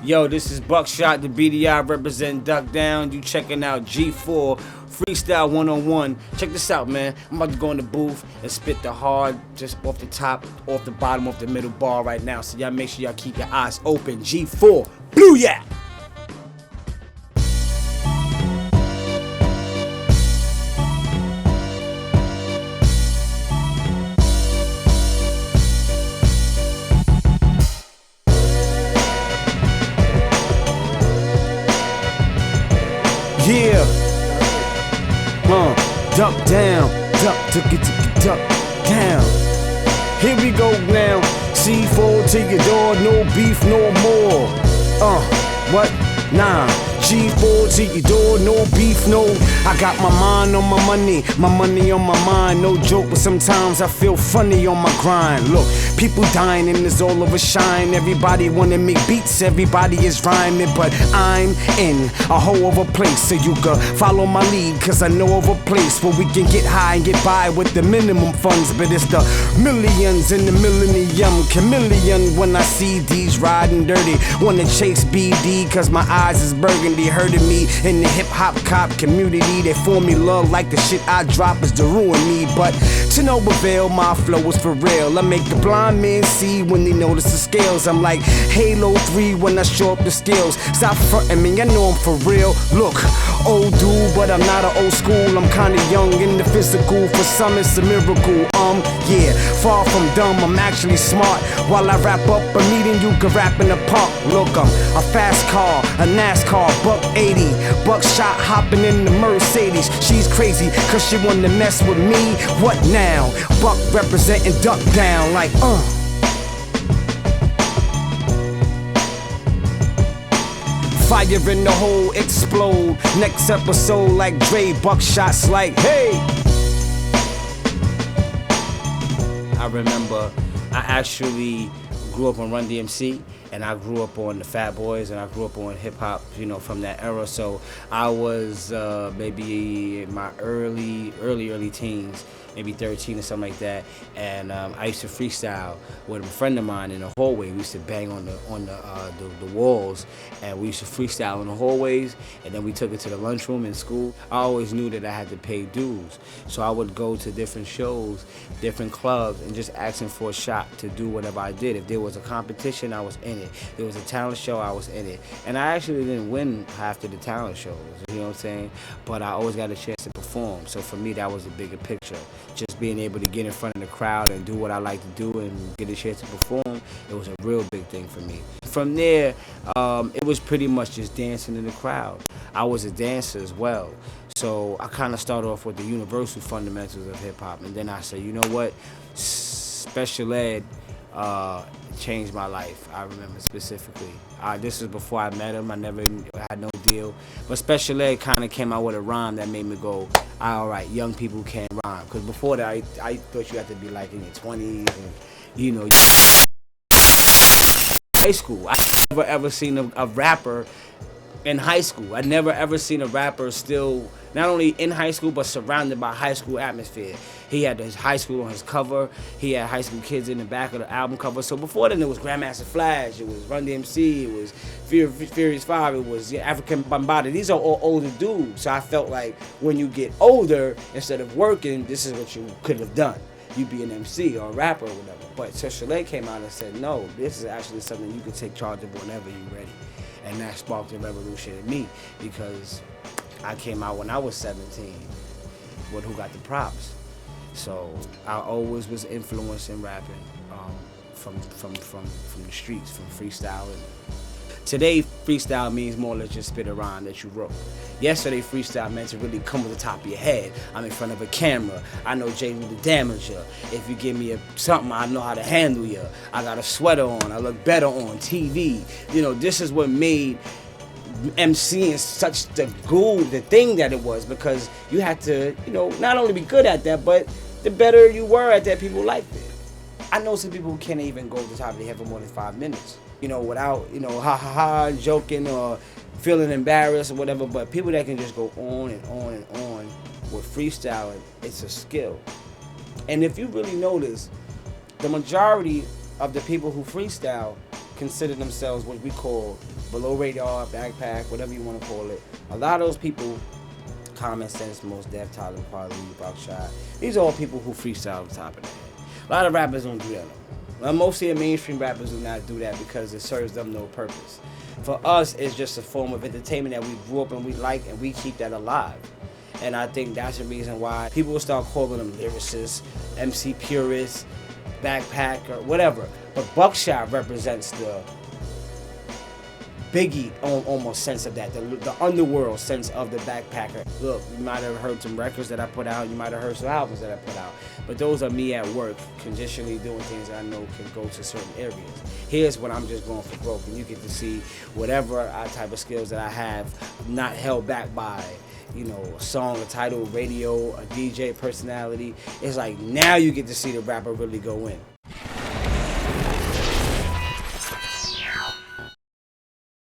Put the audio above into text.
Yo, this is Buckshot, the BDI represent Duck Down. You checking out G4 Freestyle 101. Check this out, man. I'm about to go in the booth and spit the hard, just off the top, off the bottom, off the middle bar right now. So y'all make sure y'all keep your eyes open. G4, Blue Yak. Yeah, duck down, duck down. Here we go now. C4 to your door, no beef no more. What? Nah. G4 to your door, no beef, no. I got my mind on my money on my mind. No joke, but sometimes I feel funny on my grind. Look, people dying and it's all of a shine. Everybody wanna make beats, everybody is rhyming, but I'm in a whole other place. So you can follow my lead, cause I know of a place where we can get high and get by with the minimum funds. But it's the millions in the millennium chameleon. When I see these riding dirty, wanna chase BD, cause my eyes is burgundy. Hurting me in the hip-hop cop community. They formula like the shit I drop is to ruin me, but to no avail, my flow is for real. I make the blind man see when they notice the scales. I'm like Halo 3 when I show up the skills. Stop fronting me, I know I'm for real. Look, old dude, but I'm not an old school. I'm kinda young in the physical. For some it's a miracle. Yeah, far from dumb, I'm actually smart. While I wrap up a meeting, you can rap in the park. Look, I'm a fast car, a NASCAR, buck 80, Buckshot hopping in the Mercedes. She's crazy, cause she wanna mess with me. What now? Buck representing Duck Down, like, Fire in the hole, explode. Next episode like Dre, Buckshots like, hey! I remember I actually grew up on Run DMC, and I grew up on the Fat Boys, and I grew up on hip hop, you know, from that era. So I was maybe in my early teens, maybe 13 or something like that. And I used to freestyle with a friend of mine in the hallway. We used to bang on the walls, and we used to freestyle in the hallways. And then we took it to the lunchroom in school. I always knew that I had to pay dues, so I would go to different shows, different clubs, and just asking for a shot to do whatever I did. If there was a competition, I was in it. If there was a talent show, I was in it. And I actually didn't win half of the talent shows, you know what I'm saying? But I always got a chance to perform. So for me, that was a bigger picture. Just being able to get in front of the crowd and do what I like to do and get a chance to perform, it was a real big thing for me. From there, it was pretty much just dancing in the crowd. I was a dancer as well. So I kind of started off with the universal fundamentals of hip hop. And then I said, you know what? Special ed changed my life. I remember specifically. This was before I met him. I never had no deal. But special ed kind of came out with a rhyme that made me go, all right, young people can't rhyme. Because before that, I thought you had to be like in your 20s and, you know, high school. I never ever seen a rapper in high school. I never ever seen a rapper still, not only in high school, but surrounded by high school atmosphere. He had his high school on his cover. He had high school kids in the back of the album cover. So before then, it was Grandmaster Flash, it was Run DMC, it was Furious 5, it was African Bambaataa. These are all older dudes. So I felt like when you get older, instead of working, this is what you could have done. You'd be an MC or a rapper or whatever. But Special Ed came out and said, no, this is actually something you can take charge of whenever you're ready. And that sparked a revolution in me, because I came out when I was 17 with Who Got the Props. So I always was influenced in rapping from the streets, from freestyling. Today, freestyle means more than just spit a rhyme that you wrote. Yesterday, freestyle meant to really come to the top of your head. I'm in front of a camera. I know Jamie the Damager. If you give me something, I know how to handle you. I got a sweater on. I look better on TV. You know, this is what made MCing such the thing that it was, because you had to, you know, not only be good at that, but the better you were at that, people liked it. I know some people who can't even go to the top of their head for more than 5 minutes, you know, without, you know, ha ha ha, joking or feeling embarrassed or whatever. But people that can just go on and on and on with freestyling, it's a skill. And if you really notice, the majority of the people who freestyle consider themselves what we call below radar, backpack, whatever you want to call it. A lot of those people, Common Sense, Most Def, Tyler Quality, Buckshot, these are all people who freestyle on top of that. A lot of rappers don't do that. Well, mostly the mainstream rappers do not do that because it serves them no purpose. For us, it's just a form of entertainment that we grew up and we like, and we keep that alive. And I think that's the reason why people will start calling them lyricists, MC purists, backpacker, whatever. But Buckshot represents the Biggie almost sense of that, the underworld sense of the backpacker. Look, you might have heard some records that I put out, you might have heard some albums that I put out, but those are me at work, conditionally doing things that I know can go to certain areas. Here's when I'm just going for broke, and you get to see whatever type of skills that I have, not held back by, you know, a song, a title, radio, a DJ personality. It's like now you get to see the rapper really go in.